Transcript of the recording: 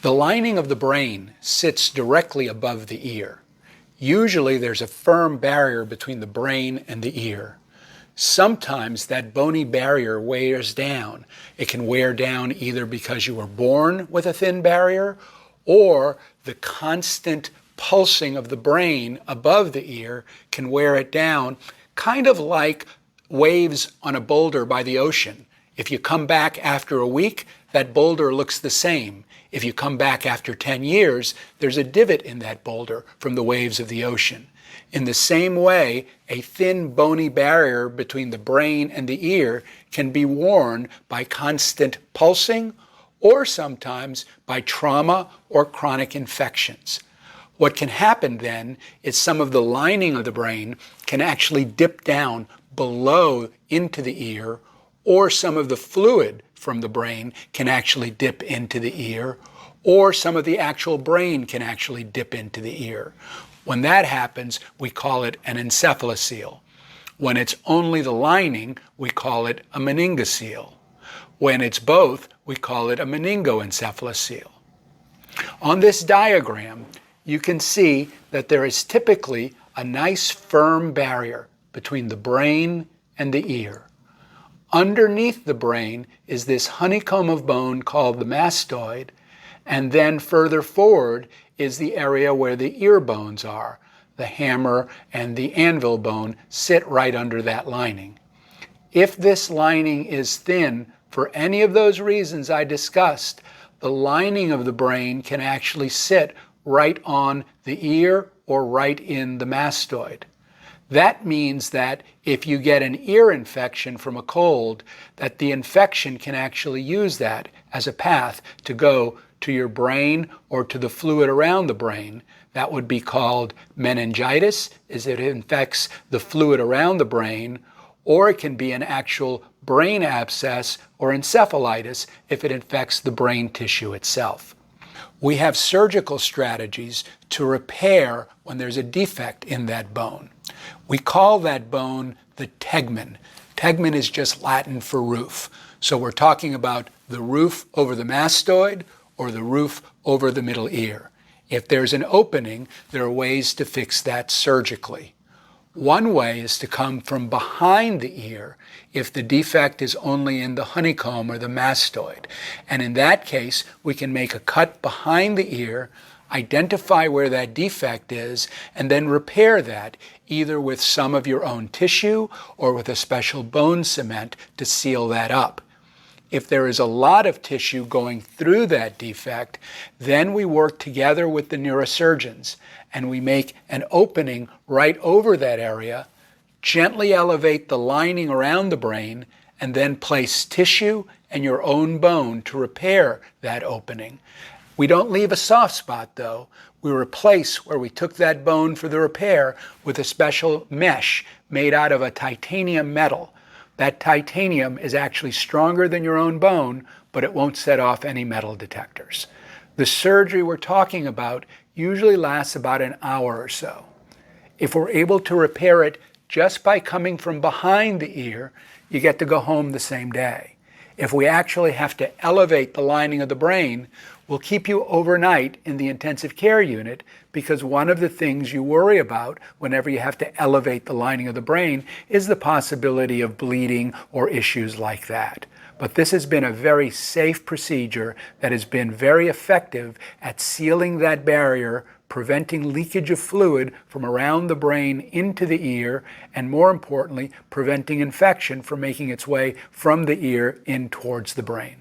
The lining of the brain sits directly above the ear. Usually there's a firm barrier between the brain and the ear. Sometimes that bony barrier wears down. It can wear down either because you were born with a thin barrier or the constant pulsing of the brain above the ear can wear it down, kind of like waves on a boulder by the ocean. If you come back after a week, that boulder looks the same. If you come back after 10 years, there's a divot in that boulder from the waves of the ocean. In the same way, a thin bony barrier between the brain and the ear can be worn by constant pulsing or sometimes by trauma or chronic infections. What can happen then is some of the lining of the brain can actually dip down below into the ear, or some of the fluid from the brain can actually dip into the ear, or some of the actual brain can actually dip into the ear. When that happens, we call it an encephalocele. When it's only the lining, we call it a meningocele. When it's both, we call it a meningoencephalocele. On this diagram, you can see that there is typically a nice firm barrier between the brain and the ear. Underneath the brain is this honeycomb of bone called the mastoid, and then further forward is the area where the ear bones are. The hammer and the anvil bone sit right under that lining. If this lining is thin, for any of those reasons I discussed, the lining of the brain can actually sit right on the ear or right in the mastoid. That means that if you get an ear infection from a cold, that the infection can actually use that as a path to go to your brain or to the fluid around the brain. That would be called meningitis, as it infects the fluid around the brain, or it can be an actual brain abscess or encephalitis if it infects the brain tissue itself. We have surgical strategies to repair when there's a defect in that bone. We call that bone the tegmen. Tegmen is just Latin for roof. So we're talking about the roof over the mastoid or the roof over the middle ear. If there's an opening, there are ways to fix that surgically. One way is to come from behind the ear if the defect is only in the honeycomb or the mastoid. And in that case, we can make a cut behind the ear, identify where that defect is, and then repair that either with some of your own tissue or with a special bone cement to seal that up. If there is a lot of tissue going through that defect, then we work together with the neurosurgeons and we make an opening right over that area, gently elevate the lining around the brain, and then place tissue and your own bone to repair that opening. We don't leave a soft spot though. We replace where we took that bone for the repair with a special mesh made out of a titanium metal. That titanium is actually stronger than your own bone, but it won't set off any metal detectors. The surgery we're talking about usually lasts about an hour or so. If we're able to repair it just by coming from behind the ear, you get to go home the same day. If we actually have to elevate the lining of the brain, we'll keep you overnight in the intensive care unit because one of the things you worry about whenever you have to elevate the lining of the brain is the possibility of bleeding or issues like that. But this has been a very safe procedure that has been very effective at sealing that barrier, preventing leakage of fluid from around the brain into the ear, and more importantly, preventing infection from making its way from the ear in towards the brain.